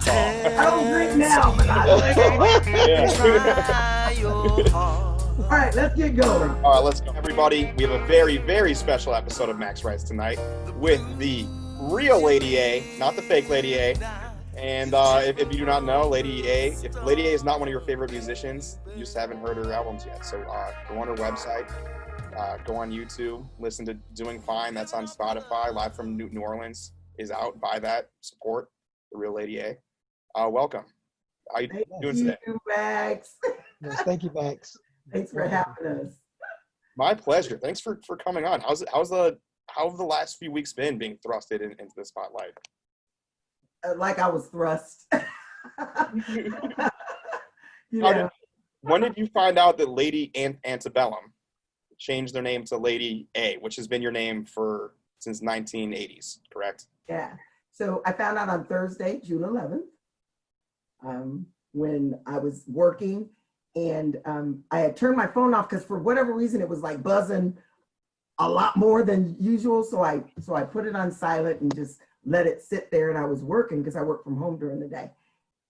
alcohol. I don't drink now, but All right, let's get going. All right, let's go, everybody. We have a very, very special episode of Max Rights tonight with the real Lady A, not the fake Lady A. And if you do not know, Lady A, if Lady A is not one of your favorite musicians, you just haven't heard her albums yet. So go on her website, go on YouTube, listen to Doing Fine. That's on Spotify. Live from New Orleans is out. Buy that. Support the real Lady A. Welcome. How you doing today? Thank you, Max. Yes, thank you, Max. Thanks for having us. My pleasure. Thanks for coming on. How have the last few weeks been being thrusted into the spotlight? Like I was thrust. When did you find out that Lady Antebellum changed their name to Lady A, which has been your name since 1980s, correct? Yeah. So I found out on Thursday, June 11th, when I was working, and I had turned my phone off because for whatever reason it was like buzzing a lot more than usual. So I put it on silent and just let it sit there, and I was working because I work from home during the day.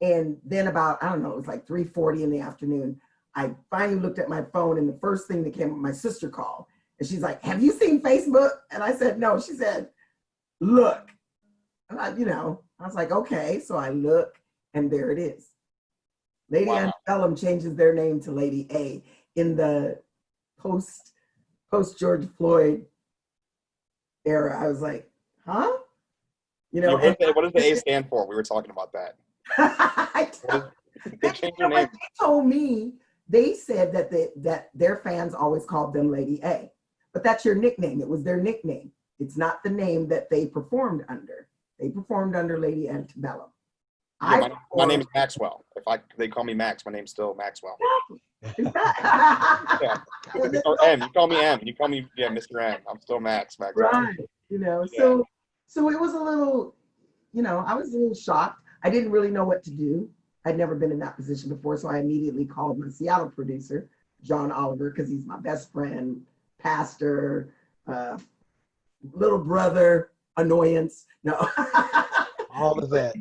And then about, I don't know, it was like 3:40 in the afternoon, I finally looked at my phone, and the first thing that came up, my sister called, and she's like, "Have you seen Facebook?" And I said, "No." She said, "Look." And I was like, okay. So I look, and there it is. Lady Antebellum changes their name to Lady A in the post George Floyd era. I was like, huh? What does the A stand for? We were talking about that. They changed their name. They told me, they said that their fans always called them Lady A, but that's your nickname. It was their nickname. It's not the name that they performed under. They performed under Lady Antebellum. Yeah, my name is Maxwell. They call me Max, my name's still Maxwell. Yeah. Or M. You call me M. You call me Mr. M. I'm still Max. Right. So it was a little, I was a little shocked. I didn't really know what to do. I'd never been in that position before, so I immediately called my Seattle producer, John Oliver, because he's my best friend, pastor, little brother, annoyance. No. All of that.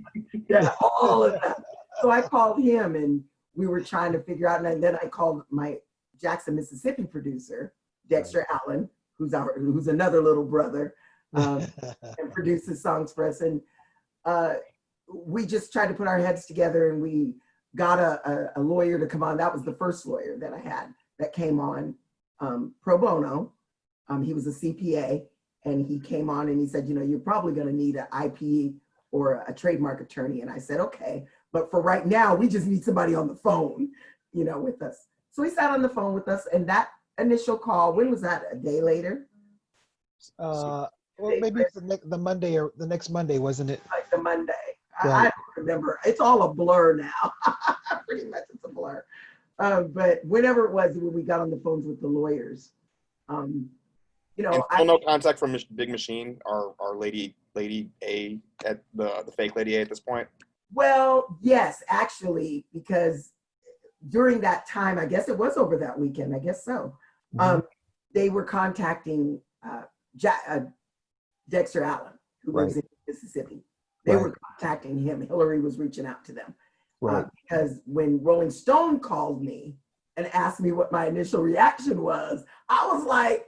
Yeah, all of that. So I called him, and we were trying to figure out, and then I called my Jackson, Mississippi producer, Dexter Allen, who's another little brother, and produces songs for us. And we just tried to put our heads together, and we got a lawyer to come on. That was the first lawyer that I had that came on pro bono. He was a CPA, and he came on and he said, you're probably going to need an IP or a trademark attorney. And I said, okay, but for right now, we just need somebody on the phone, with us. So he sat on the phone with us, and that initial call, when was that? A day later? Well, maybe it's the Monday or the next Monday, wasn't it? Like the Monday. Yeah. I don't remember. It's all a blur now. Pretty much it's a blur. But whenever it was, when we got on the phones with the lawyers, and still no contact from Big Machine, our Lady A at the fake Lady A at this point? Well, yes, actually, because during that time, I guess it was over that weekend, I guess so. Mm-hmm. They were contacting Dexter Allen, who lives in Mississippi. They were contacting him. Hillary was reaching out to them. Because when Rolling Stone called me and asked me what my initial reaction was, I was like,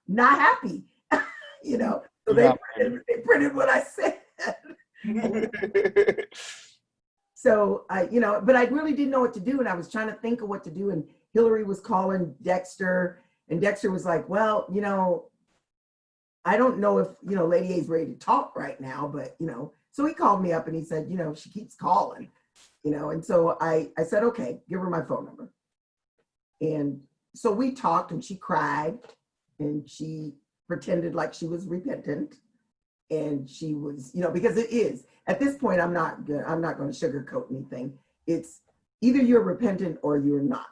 not happy, So they printed what I said. So but I really didn't know what to do, and I was trying to think of what to do. And Hillary was calling Dexter, and Dexter was like, "Well, I don't know if Lady A's ready to talk right now, but So he called me up and he said, she keeps calling, And so I said, okay, give her my phone number. And so we talked, and she cried, and she pretended like she was repentant, and she was, because it is at this point, I'm not going to sugarcoat anything. It's either you're repentant or you're not.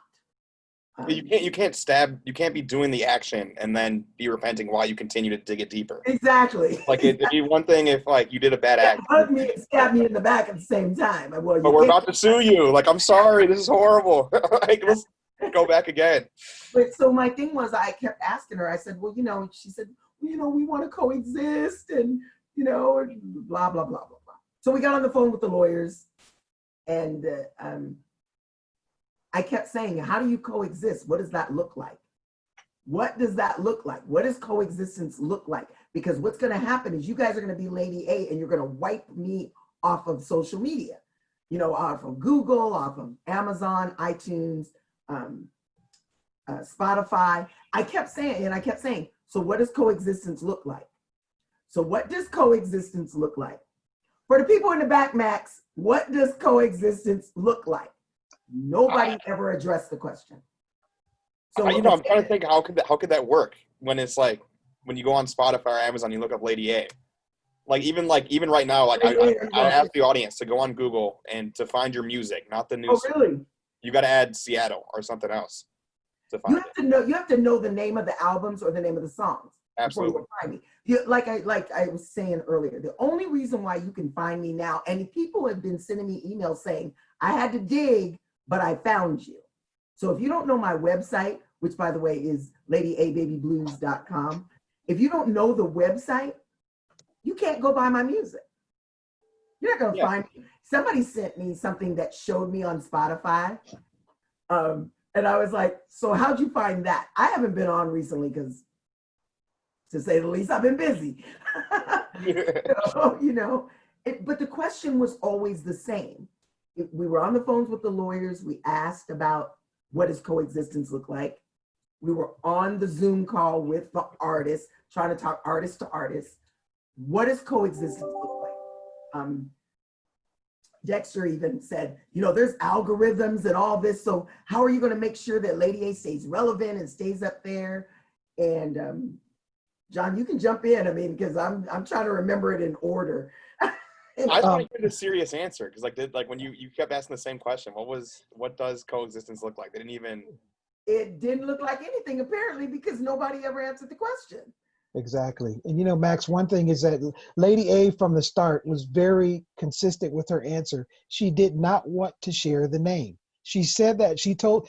You can't be doing the action and then be repenting while you continue to dig it deeper. Exactly. Like it'd be one thing if you did a bad act. Hug me and stab me in the back at the same time. But we're about to sue you. Like, I'm sorry, this is horrible. Let's go back again. But so my thing was, I kept asking her, I said, well, she said, well, we want to coexist, and you know, and blah, blah, blah, blah, blah. So we got on the phone with the lawyers, and I kept saying, how do you coexist? What does that look like? What does that look like? What does coexistence look like? Because what's going to happen is you guys are going to be Lady A and you're going to wipe me off of social media, you know, off of Google, off of Amazon, iTunes, Spotify. I kept saying, so what does coexistence look like? So what does coexistence look like? For the people in the back, Max, what does coexistence look like? Nobody ever addressed the question. So I'm trying to think how could that work when it's like when you go on Spotify or Amazon, you look up Lady A. Even right now, I ask the audience to go on Google and to find your music, not the news. Oh, really? You got to add Seattle or something else to find you have to know the name of the albums or the name of the songs. Absolutely. Before you find me. Like I was saying earlier, the only reason why you can find me now, and people have been sending me emails saying I had to dig, but I found you. So if you don't know my website, which by the way is ladyabbyblues.com, if you don't know the website, you can't go buy my music. You're not going to find me. Somebody sent me something that showed me on Spotify. And I was like, so how'd you find that? I haven't been on recently because, to say the least, I've been busy. But the question was always the same. We were on the phones with the lawyers. We asked about what does coexistence look like. We were on the Zoom call with the artists, trying to talk artist to artist. What does coexistence look like? Dexter even said, there's algorithms and all this. So how are you going to make sure that Lady A stays relevant and stays up there? And John, you can jump in. I mean, because I'm trying to remember it in order. I thought you had a serious answer because when you kept asking the same question, what does coexistence look like? It didn't look like anything apparently because nobody ever answered the question. Exactly. And Max, one thing is that Lady A from the start was very consistent with her answer. She did not want to share the name. She said that she told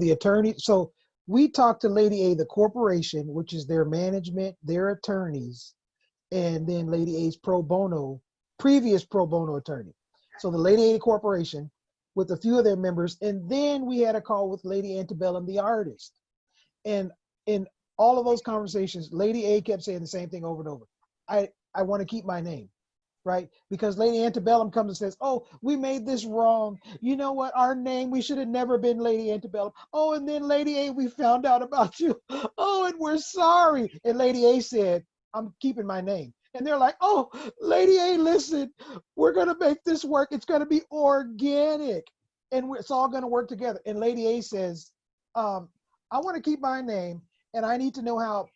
the attorney. So we talked to Lady A, the corporation, which is their management, their attorneys, and then Lady A's previous pro bono attorney. So the Lady A Corporation with a few of their members. And then we had a call with Lady Antebellum, the artist. And in all of those conversations, Lady A kept saying the same thing over and over. I want to keep my name, right? Because Lady Antebellum comes and says, oh, we made this wrong. You know what? Our name, we should have never been Lady Antebellum. Oh, and then Lady A, we found out about you. Oh, and we're sorry. And Lady A said, I'm keeping my name. And they're like, oh, Lady A, listen, we're going to make this work. It's going to be organic. And it's all going to work together. And Lady A says, I want to keep my name. And I need to know how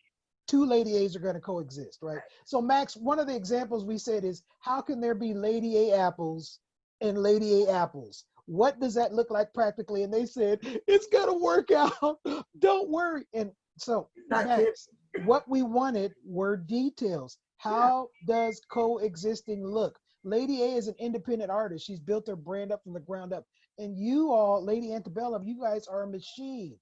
two Lady A's are going to coexist, right? So Max, one of the examples we said is, how can there be Lady A apples and Lady A apples? What does that look like practically? And they said, it's going to work out. Don't worry. And so Max, what we wanted were details. How does coexisting look? Lady A is an independent artist. She's built her brand up from the ground up. And you all, Lady Antebellum, you guys are a machine.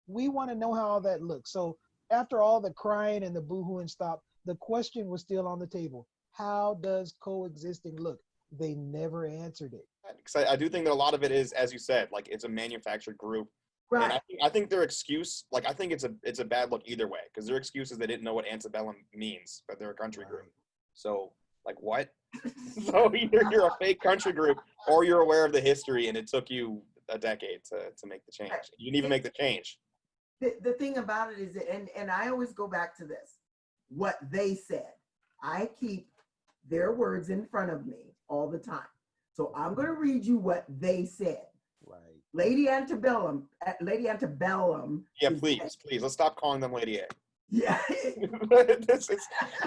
We want to know how all that looks. So after all the crying and the boohooing stopped, the question was still on the table. How does coexisting look? They never answered it. Because I do think that a lot of it is, as you said, it's a manufactured group. Right. And I think their excuse, I think it's a bad look either way, because their excuse is they didn't know what Antebellum means, but they're a country group. So, what? So either you're a fake country group or you're aware of the history and it took you a decade to make the change. You didn't even make the change. The thing about it is, and I always go back to this, what they said. I keep their words in front of me all the time. So I'm going to read you what they said. Right. Lady Antebellum. Yeah, please. Let's stop calling them Lady A. Yeah.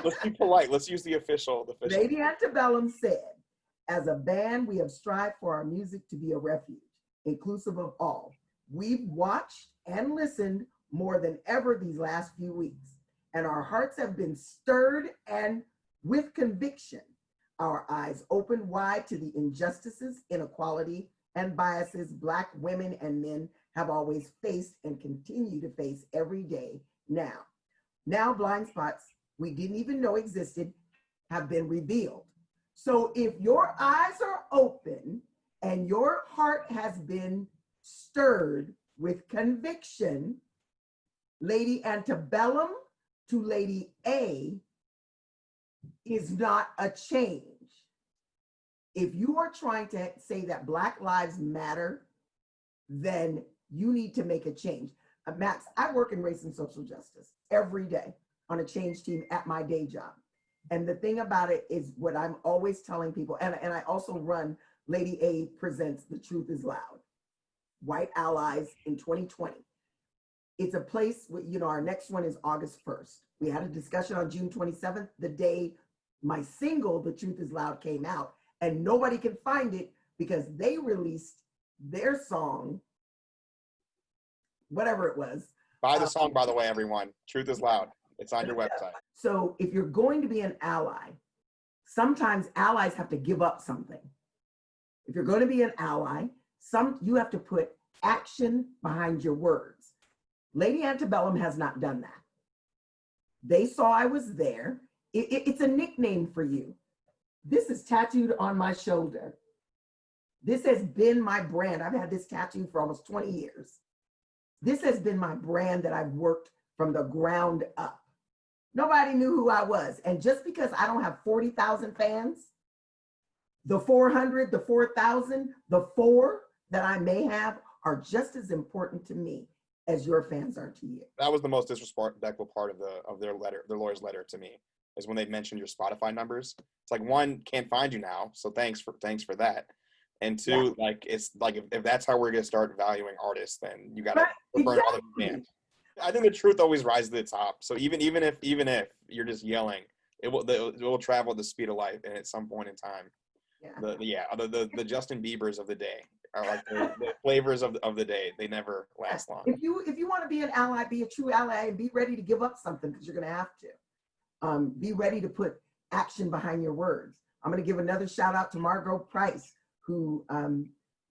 Let's be polite. Let's use the official. Lady Antebellum said, as a band, we have strived for our music to be a refuge, inclusive of all. We've watched and listened more than ever these last few weeks, and our hearts have been stirred and with conviction, our eyes open wide to the injustices, inequality, and biases Black women and men have always faced and continue to face every day now. Now blind spots we didn't even know existed have been revealed. So if your eyes are open and your heart has been stirred with conviction, Lady Antebellum to Lady A is not a change. If you are trying to say that Black Lives Matter, then you need to make a change. Max, I work in race and social justice every day on a change team at my day job. And the thing about it is what I'm always telling people, and I also run Lady A Presents The Truth is Loud, White Allies in 2020. It's a place, our next one is August 1st. We had a discussion on June 27th, the day my single, The Truth is Loud, came out, and nobody can find it because they released their song, whatever it was. Buy the song, by the way, everyone. Truth is Loud. It's on your website. So if you're going to be an ally, sometimes allies have to give up something. If you're going to be an ally, you have to put action behind your words. Lady Antebellum has not done that. They saw I was there. It's a nickname for you. This is tattooed on my shoulder. This has been my brand. I've had this tattoo for almost 20 years. This has been my brand that I've worked from the ground up. Nobody knew who I was. And just because I don't have 40,000 fans, the 400, the 4,000, the 4 that I may have are just as important to me as your fans are to you. That was the most disrespectful part of their lawyer's letter to me, is when they mentioned your Spotify numbers. It's like, one, can't find you now, so thanks for that. And two, like, it's like, if that's how we're gonna start valuing artists, then you gotta burn other bands. I think the truth always rises to the top. So even if you're just yelling, it will travel at the speed of light, and at some point in time, the Justin Biebers of the day are like the flavors of the day. They never last long. If you want to be an ally, be a true ally, and be ready to give up something, because you're going to have to. Be ready to put action behind your words. I'm going to give another shout out to Margot Price, who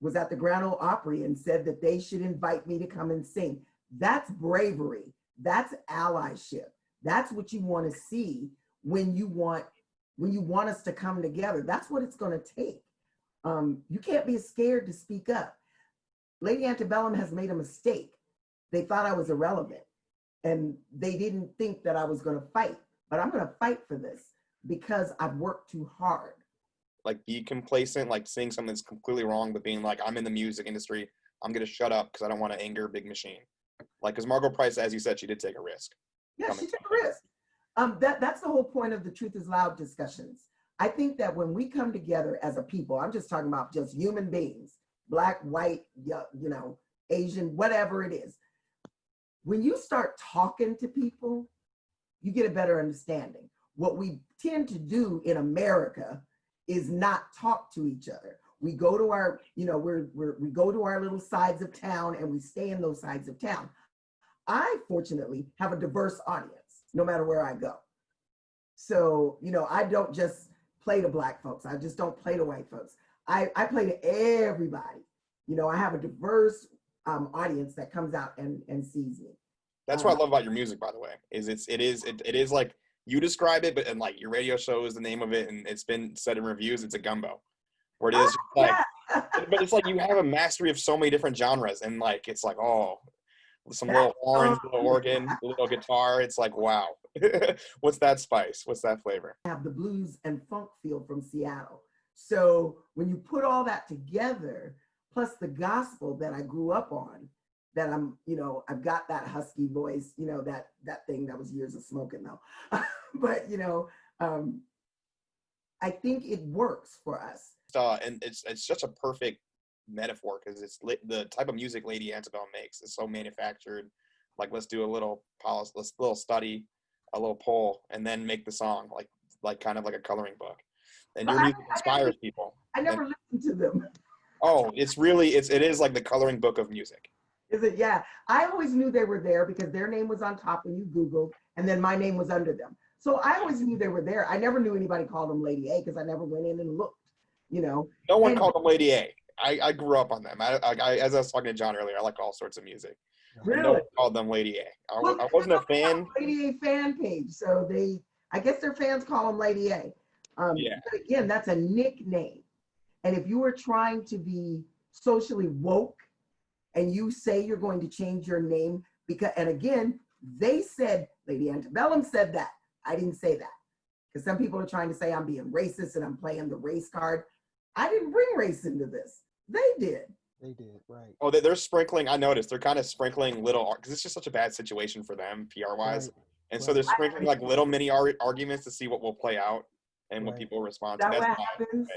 was at the Grand Ole Opry and said that they should invite me to come and sing. That's bravery. That's allyship. That's what you want to see when you want us to come together. That's what it's going to take. You can't be scared to speak up. Lady Antebellum has made a mistake. They thought I was irrelevant, and they didn't think that I was going to fight. But I'm going to fight for this because I've worked too hard. Like, be complacent, like saying something that's completely wrong, but being like, I'm in the music industry, I'm going to shut up because I don't want to anger Big Machine. Like, because Margot Price, as you said, she did take a risk. Yeah, she took a risk. That's the whole point of the Truth is Loud discussions. I think that when we come together as a people, I'm just talking about just human beings, Black, white, Asian, whatever it is. When you start talking to people, you get a better understanding. What we tend to do in America is not talk to each other. We go to our, we go to our little sides of town and we stay in those sides of town. I fortunately have a diverse audience, no matter where I go. So, I don't just play to Black folks. I just don't play to white folks. I play to everybody. I have a diverse audience that comes out and sees me. That's what I love about your music, by the way, is it is like you describe it, but and like your radio show is the name of it, and it's been said in reviews, it's a gumbo. Where it is like, but it's like you have a mastery of so many different genres, and like it's like, oh, some little horns, little organ, little guitar. It's like, wow, what's that spice? What's that flavor? I have the blues and funk feel from Seattle. So when you put all that together, plus the gospel that I grew up on, that I've got that husky voice, that thing that was years of smoking though. But, I think it works for us. And it's such a perfect metaphor because it's the type of music Lady Antebellum makes is so manufactured. Like, let's do a little study, a little poll, and then make the song like kind of like a coloring book. And your music inspires people. I never listened to them. Oh, it is like the coloring book of music. Is it? Yeah. I always knew they were there because their name was on top when you Googled, and then my name was under them. So I always knew they were there. I never knew anybody called them Lady A because I never went in and looked, No one called them Lady A. I grew up on them. I as I was talking to John earlier, I like all sorts of music. Really? No one called them Lady A. I wasn't a fan. Lady A fan page. So I guess their fans call them Lady A. Yeah. But again, that's a nickname. And if you are trying to be socially woke and you say you're going to change your name, because, and again, they said, Lady Antebellum said that. I didn't say that. Because some people are trying to say I'm being racist and I'm playing the race card. I didn't bring race into this. They did. They did, right. Oh, they're sprinkling. I noticed they're kind of sprinkling little, because it's just such a bad situation for them PR wise, Right. and so Right. they're sprinkling like little mini arguments to see what will play out and what Right. people respond Is to. that what That's fine. happens?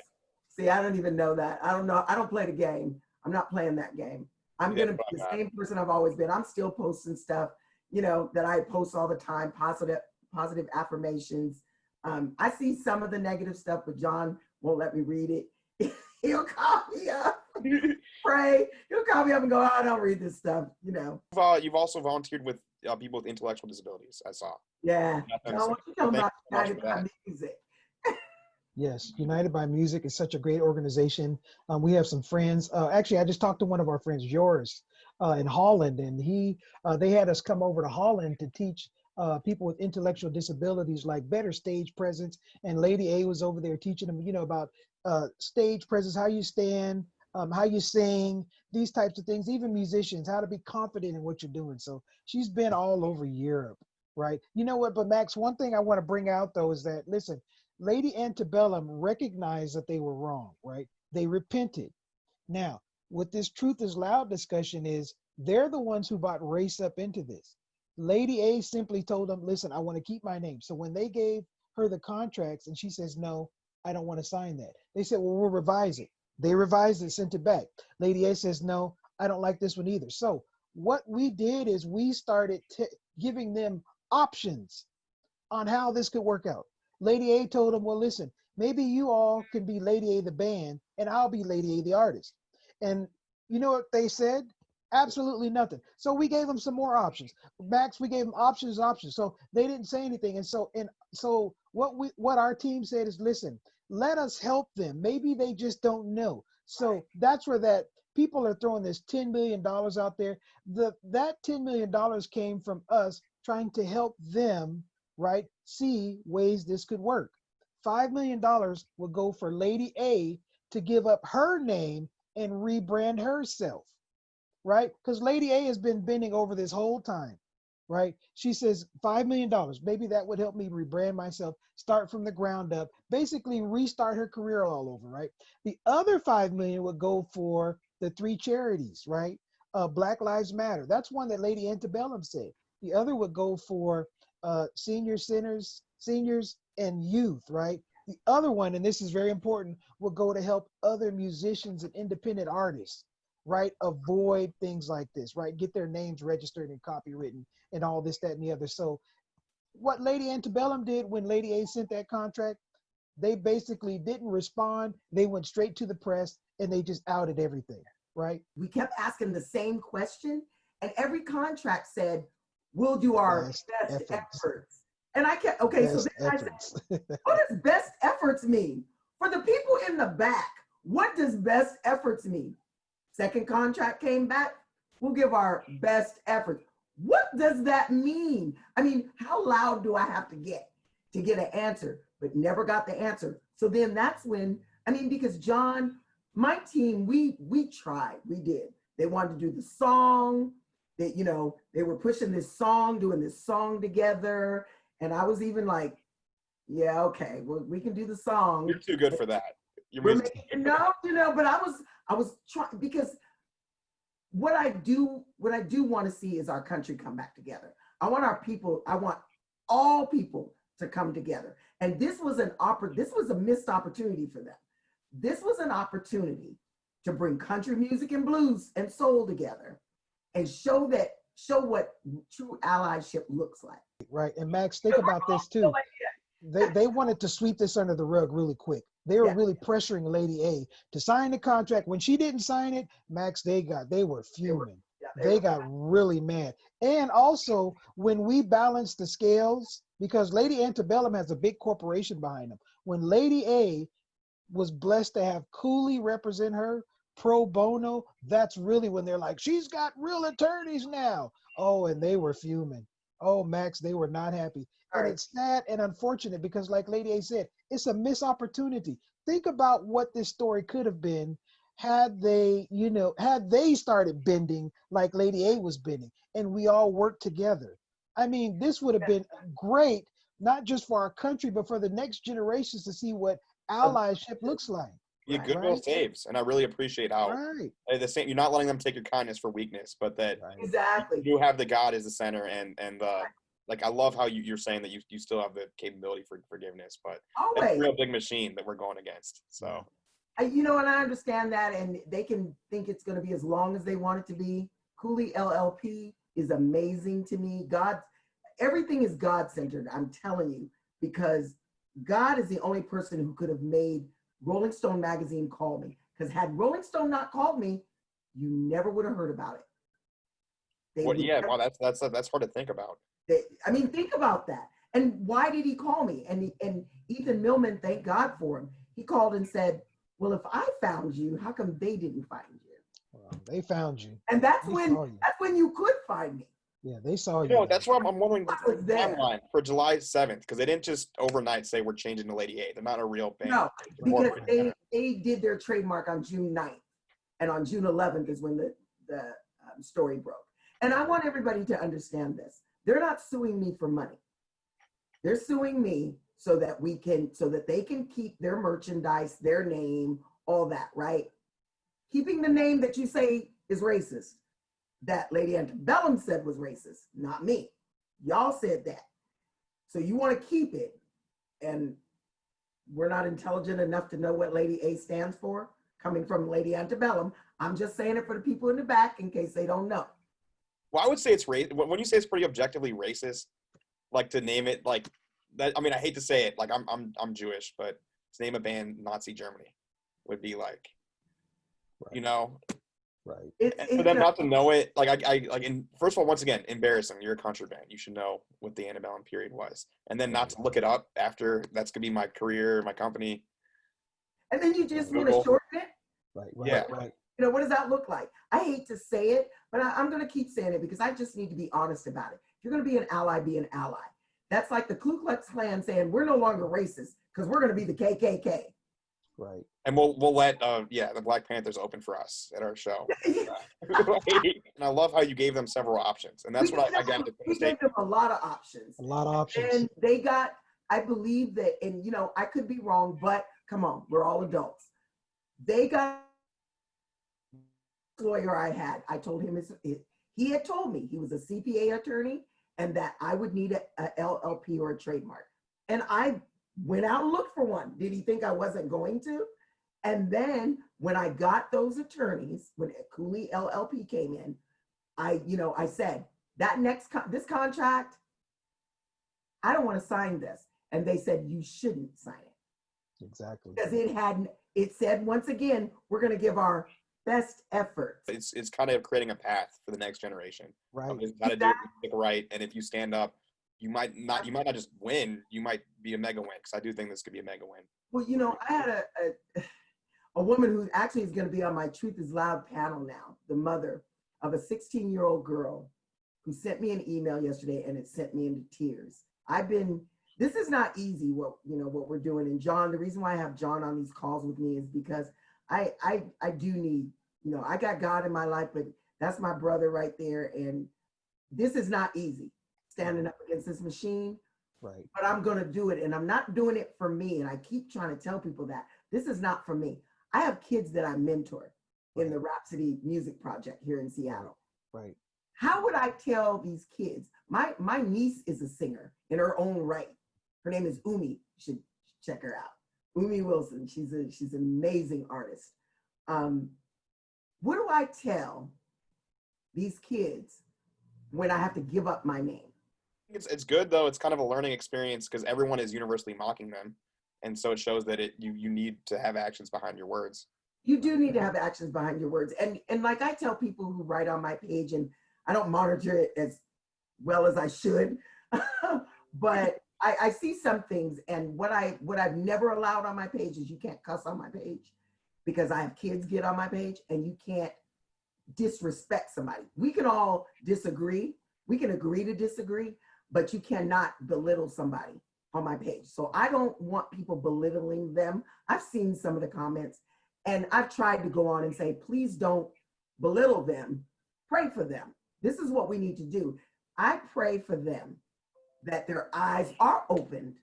See, I don't even know that. I don't know. I don't play the game. I'm not playing that game. I'm Yeah, going to be the same person I've always been. I'm still posting stuff, that I post all the time, positive affirmations. I see some of the negative stuff, but John won't let me read it. He'll call me up, pray. He'll call me up and go, I don't read this stuff, You've also volunteered with people with intellectual disabilities. I saw. Yeah. Nothing, John, so what you talking thank about? you so much United for by that. Music. Yes, United by Music is such a great organization. We have some friends. Actually, I just talked to one of our friends, Joris, in Holland, and they had us come over to Holland to teach people with intellectual disabilities like better stage presence. And Lady A was over there teaching them, about stage presence, how you stand, how you sing, these types of things. Even musicians, how to be confident in what you're doing. So she's been all over Europe, right? You know what? But Max, one thing I want to bring out though is that, listen, Lady Antebellum recognized that they were wrong, right? They repented. Now, what this Truth is Loud discussion is, they're the ones who brought race up into this. Lady A simply told them, listen, I want to keep my name. So when they gave her the contracts and she says, no, I don't want to sign that. They said, well, we'll revise it. They revised it, sent it back. Lady A says, no, I don't like this one either. So what we did is we started giving them options on how this could work out. Lady A told him, well, listen, maybe you all can be Lady A the band and I'll be Lady A the artist. And you know what they said? Absolutely nothing. So we gave them some more options. Max, we gave them options. So they didn't say anything. And so what our team said is, listen, let us help them. Maybe they just don't know. So that's where that people are throwing this $10 million out there. That $10 million came from us trying to help them, right, see ways this could work. $5 million will go for Lady A to give up her name and rebrand herself, right? Because Lady A has been bending over this whole time, right? She says $5 million, maybe that would help me rebrand myself, start from the ground up, basically restart her career all over, right? The other $5 million would go for the 3 charities, right? Black Lives Matter. That's one that Lady Antebellum said. The other would go for senior centers, seniors and youth, right? The other one, and this is very important, will go to help other musicians and independent artists, right? Avoid things like this, right? Get their names registered and copywritten and all this, that, and the other. So what Lady Antebellum did when Lady A sent that contract, they basically didn't respond. They went straight to the press and they just outed everything, right? We kept asking the same question, and every contract said, we'll do our best efforts. And I kept, okay, Best so then efforts. I said, what does best efforts mean? For the people in the back, what does best efforts mean? Second contract came back, we'll give our best efforts. What does that mean? I mean, how loud do I have to get an answer? But never got the answer. So then that's when, because John, my team, we tried, we did. They wanted to do the song, that, they were pushing this song, doing this song together. And I was even like, yeah, okay, well, we can do the song. You're too good for that. But I was trying, because what I do want to see is our country come back together. I want all people to come together. And this was a missed opportunity for them. This was an opportunity to bring country music and blues and soul together and show what true allyship looks like. Right. And Max, think about this too. They wanted to sweep this under the rug really quick. They were really pressuring Lady A to sign the contract. When she didn't sign it, Max, they were fuming. They got really mad. And also, when we balanced the scales, because Lady Antebellum has a big corporation behind them. When Lady A was blessed to have Cooley represent her pro bono, that's really when they're like, she's got real attorneys now. Oh, and they were fuming. Oh, Max, they were not happy. And it's sad and unfortunate because, like Lady A said, It's a missed opportunity. Think about what this story could have been had they, had they started bending like Lady A was bending and we all worked together. I mean, this would have been great, not just for our country, but for the next generations to see what allyship looks like. Yeah, goodwill saves, and I really appreciate how Right. the same. You're not letting them take your kindness for weakness, but that Exactly. you have the God as the center, and like I love how you're saying that you still have the capability for forgiveness, but it's a Always. real big machine that we're going against. So And I understand that, and they can think it's going to be as long as they want it to be. Cooley LLP is amazing to me. Everything is God-centered, I'm telling you, because God is the only person who could have made Rolling Stone magazine call me. Because had Rolling Stone not called me, you never would have heard about it. Wow, that's hard to think about. Think about that. And why did he call me? And Ethan Millman, thank God for him. He called and said, well, if I found you, how come they didn't find you? Well, they found you. And that's when you could find me. Yeah, they saw you. That's why I'm wondering the was there. timeline for July 7th, because they didn't just overnight say we're changing to Lady A. They're not a real band. No, because they did their trademark on June 9th. And on June 11th is when the story broke. And I want everybody to understand this. They're not suing me for money. They're suing me so that they can keep their merchandise, their name, all that, right? Keeping the name that you say is racist, that Lady Antebellum said was racist, not me. Y'all said that. So you want to keep it, and we're not intelligent enough to know what Lady A stands for, coming from Lady Antebellum. I'm just saying it for the people in the back in case they don't know. Well, I would say it's when you say it's pretty objectively racist, like to name it like that. I mean, I hate to say it, like I'm Jewish, but to name a band Nazi Germany would be like, Right. And for them not to know it, first of all, once again, embarrassing. You're a country band. You should know what the antebellum period was. And then not to look it up after, that's going to be my career, my company. And then you just want to shorten it? Right. What does that look like? I hate to say it, but I'm going to keep saying it because I just need to be honest about it. If you're going to be an ally, be an ally. That's like the Ku Klux Klan saying, we're no longer racist because we're going to be the KKK. Right. And we'll let the Black Panthers open for us at our show. And I love how you gave them several options, and that's what I got. We gave them a lot of options. And they got. I believe that, and I could be wrong, but come on, we're all adults. They got a lawyer I had. I told him he had told me he was a CPA attorney and that I would need a LLP or a trademark, and I went out and looked for one. Did he think I wasn't going to? And then when I got those attorneys, when Cooley LLP came in, I said, this contract, I don't want to sign this. And they said, you shouldn't sign it. Exactly. Because it said, once again, we're going to give our best effort. It's kind of creating a path for the next generation. Right. It's got to do it right. And if you stand up, you might not just win, you might be a mega win, because I do think this could be a mega win. Well, I had a woman who actually is going to be on my Truth is Loud panel now, the mother of a 16-year-old girl who sent me an email yesterday, and it sent me into tears. This is not easy what we're doing. And John, the reason why I have John on these calls with me is because I do need, I got God in my life, but that's my brother right there. And this is not easy, standing up against this machine. Right. But I'm going to do it. And I'm not doing it for me. And I keep trying to tell people that this is not for me. I have kids that I mentor in the Rhapsody Music Project here in Seattle. Right. How would I tell these kids? My niece is a singer in her own right. Her name is Umi. You should check her out. Umi Wilson. She's an amazing artist. What do I tell these kids when I have to give up my name? It's good, though. It's kind of a learning experience because everyone is universally mocking them. And so it shows that you need to have actions behind your words. You do need to have actions behind your words. And like I tell people who write on my page, and I don't monitor it as well as I should, but I see some things. And what I've never allowed on my page is you can't cuss on my page, because I have kids get on my page, and you can't disrespect somebody. We can all disagree. We can agree to disagree, but you cannot belittle somebody on my page. So I don't want people belittling them. I've seen some of the comments, and I've tried to go on and say, please don't belittle them. Pray for them. This is what we need to do. I pray for them that their eyes are opened,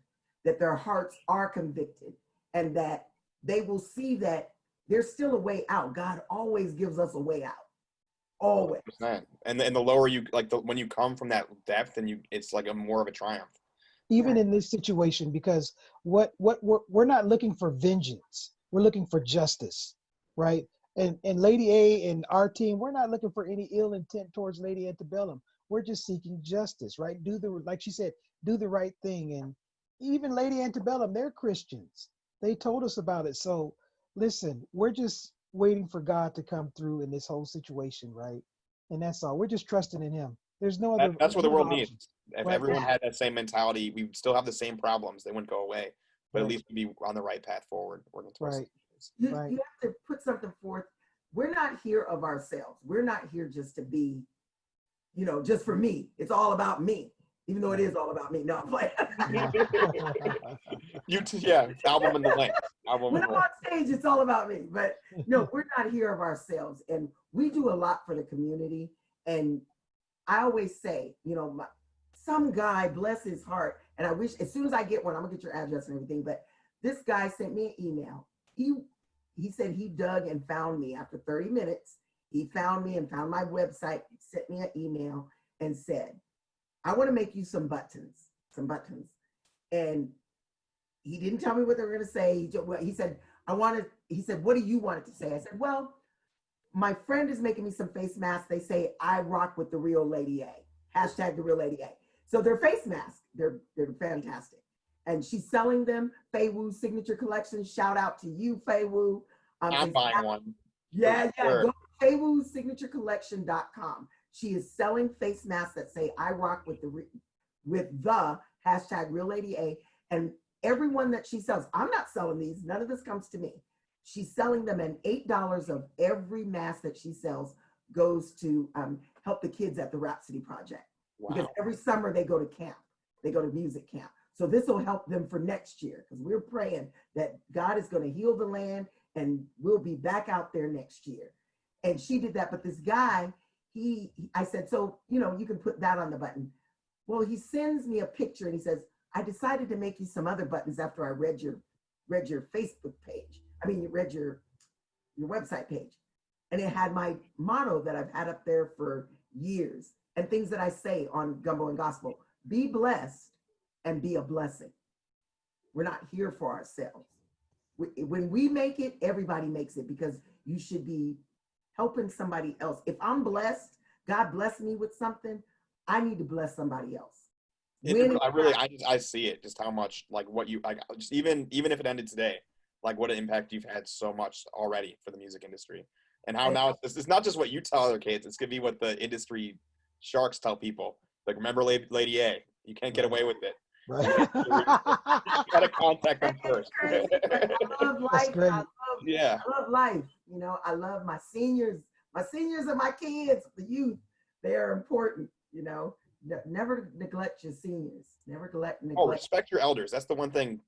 that their hearts are convicted, and that they will see that there's still a way out. God always gives us a way out. Always. 100%. And the lower you, like, when you come from that depth, and it's like a more of a triumph. Even Right. in this situation, because what we're not looking for vengeance, we're looking for justice, right? And Lady A and our team, we're not looking for any ill intent towards Lady Antebellum. We're just seeking justice, right? Like she said, do the right thing. And even Lady Antebellum, they're Christians. They told us about it. So listen, we're just waiting for God to come through in this whole situation, right? And that's all. We're just trusting in Him. There's no other. That's what the no world other needs. option. If Right. everyone had that same mentality, we would still have the same problems. They wouldn't go away. But at Right. least we'd be on the right path forward. Working towards Right. You, Right. you have to put something forth. We're not here of ourselves. We're not here just to be, just for me. It's all about me, even though it is all about me. No, I'm playing. Album in the link. Album When in I'm the on link. stage, it's all about me. But no, we're not here of ourselves. And we do a lot for the community. And I always say, some guy, bless his heart, and I wish as soon as I get one, I'm gonna get your address and everything. But this guy sent me an email. He said he dug and found me after 30 minutes. He found me and found my website, sent me an email and said, I want to make you some buttons. And he didn't tell me what they were going to say. He said, what do you want it to say? I said, well, my friend is making me some face masks. They say, I rock with the real Lady A. Hashtag the real Lady A. So they're face masks. They're fantastic. And she's selling them. Fei Wu's signature collection. Shout out to you, Fei Wu. I'm buying one. Yeah. Sure. Go to FeiWuSignatureCollection.com. She is selling face masks that say, I rock with the hashtag real Lady A. And everyone that she sells, I'm not selling these. None of this comes to me. She's selling them, and $8 of every mask that she sells goes to help the kids at the Rhapsody Project. Wow. Because every summer they go to camp. They go to music camp. So this will help them for next year, because we're praying that God is going to heal the land and we'll be back out there next year. And she did that. But this guy, I said, so, you can put that on the button. Well, he sends me a picture and he says, I decided to make you some other buttons after I read your Facebook page. Read your website page. And it had my motto that I've had up there for years, and things that I say on Gumbo and Gospel: be blessed and be a blessing. We're not here for ourselves. When we make it, everybody makes it, because you should be helping somebody else. If I'm blessed, God blessed me with something, I need to bless somebody else. I see it, just how much, like, what you, like, just even if it ended today, like, what an impact you've had so much already for the music industry, and how now it's not just what you tell other kids, it's gonna be what the industry sharks tell people. Like, remember Lady A, you can't get away with it. Right. You gotta contact them first. I love life. That's great. I love life. I love my seniors. My seniors are my kids, the youth. They are important. Never neglect your seniors. Never neglect. Oh, respect your elders. That's the one thing,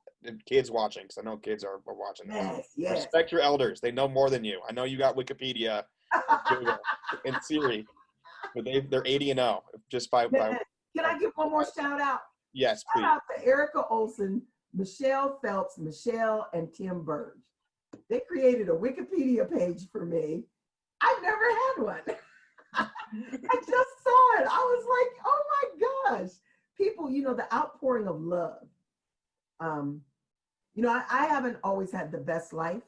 kids watching, because I know kids are watching this. Yes. Respect your elders. They know more than you. I know you got Wikipedia and Google and Siri, but they're 80 and 0 just by. Can I give one more shout out? Yes, please. Shout out to Erica Olson, Michelle Phelps, Michelle and Tim Burge. They created a Wikipedia page for me. I've never had one. I just saw it. I was like, oh my gosh. People, the outpouring of love. I haven't always had the best life.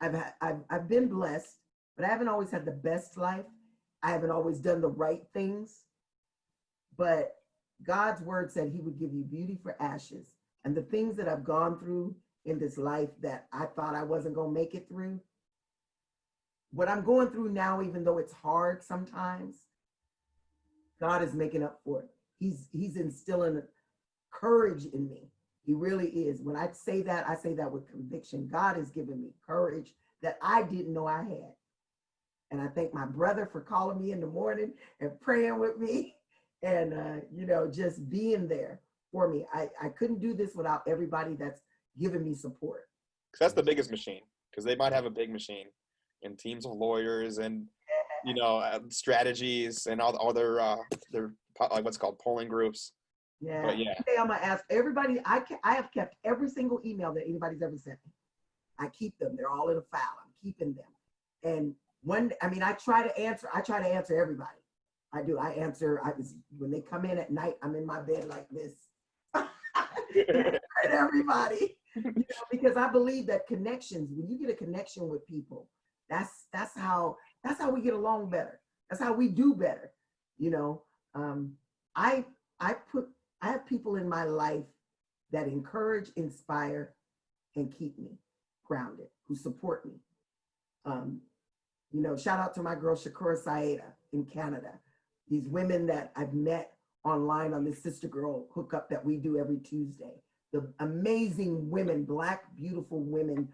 I've been blessed, but I haven't always had the best life. I haven't always done the right things. But God's word said he would give you beauty for ashes. And the things that I've gone through in this life that I thought I wasn't going to make it through, what I'm going through now, even though it's hard sometimes, God is making up for it. He's instilling courage in me. He really is. When I say that with conviction. God has given me courage that I didn't know I had. And I thank my brother for calling me in the morning and praying with me and, just being there. for me. I couldn't do this without everybody that's giving me support. 'Cause that's the biggest machine. Because they might have a big machine and teams of lawyers and strategies and all their like what's called polling groups. Yeah. But yeah. Today I'm gonna ask everybody. I have kept every single email that anybody's ever sent me. I keep them. They're all in a file. I'm keeping them. And I try to answer everybody. I do. When they come in at night, I'm in my bed like this. And everybody, because I believe that connections, when you get a connection with people, that's how we get along better. That's how we do better. I have people in my life that encourage, inspire, and keep me grounded, who support me. Shout out to my girl Shakura Saeda in Canada. These women that I've met online on this Sister Girl hookup that we do every Tuesday. The amazing women, Black, beautiful women,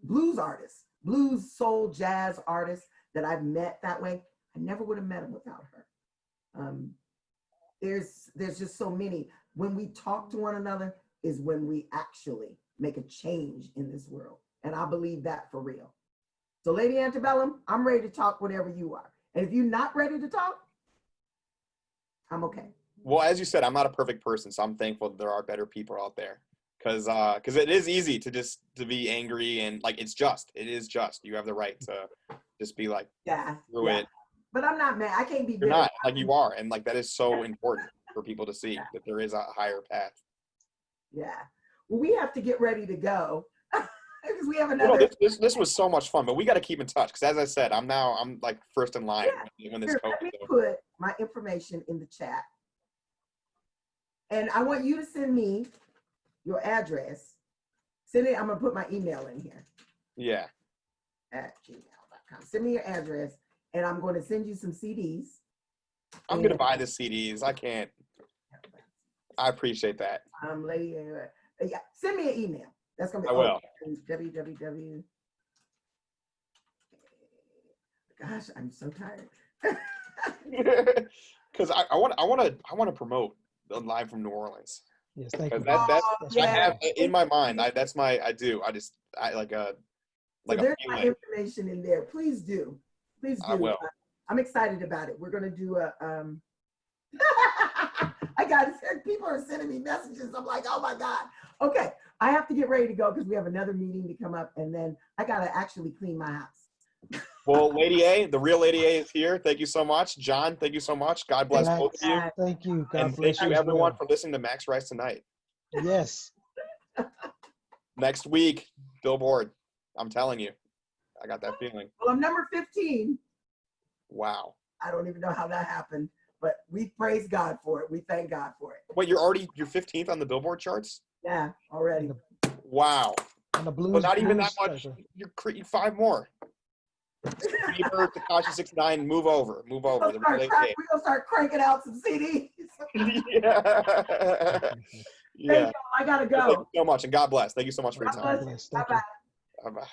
blues artists, blues, soul, jazz artists that I've met that way. I never would have met them without her. There's just so many. When we talk to one another is when we actually make a change in this world. And I believe that for real. So Lady Antebellum, I'm ready to talk whenever you are. And if you're not ready to talk, I'm okay. Well, as you said, I'm not a perfect person, so I'm thankful that there are better people out there. Because it is easy to be angry and like it is just. You have the right to just be like, through it. But I'm not mad. I can't be bitter. You're not, like you are, and like that is so important for people to see that there is a higher path. Yeah. Well, we have to get ready to go because we have another. This was so much fun, but we got to keep in touch because, as I said, I'm like first in line when this Here, goes. let me put my information in the chat, and I want you to send me your address. Send it. I'm gonna put my email in here. Yeah. At gmail.com. Send me your address, and I'm going to send you some CDs. I'm gonna buy the CDs. I can't. I appreciate that. Lady, yeah. Send me an email. That's gonna be. I will. www. Gosh, I'm so tired. Because I want to promote the Live from New Orleans. Yes, thank you. I have in my mind. I just like a. So there's my information in there. Please do. Please do. I will. I'm excited about it. We're gonna do a. I got it. People are sending me messages. I'm like, oh my God. Okay, I have to get ready to go because we have another meeting to come up, and then I gotta actually clean my house. Well, Lady A, the real Lady A is here. Thank you so much, John. Thank you so much. God bless both of you. Thank you. God and bless thank you as everyone well. for listening to Max Rice Tonight. Yes. Next week, Billboard. I'm telling you, I got that feeling. Well, I'm number 15. Wow. I don't even know how that happened, but we praise God for it. We thank God for it. Wait, you're 15th on the Billboard charts? Yeah, already. Wow. On the Bluez. But not even that Bluez much. special. You're creating 5 more. Bieber, Tekashi 69, move over. Move over. We're gonna start cranking out some CDs. Yeah. Thank you. I gotta go. Thank you so much, and God bless. Thank you so much for your time. God bless. Thank you. Bye-bye.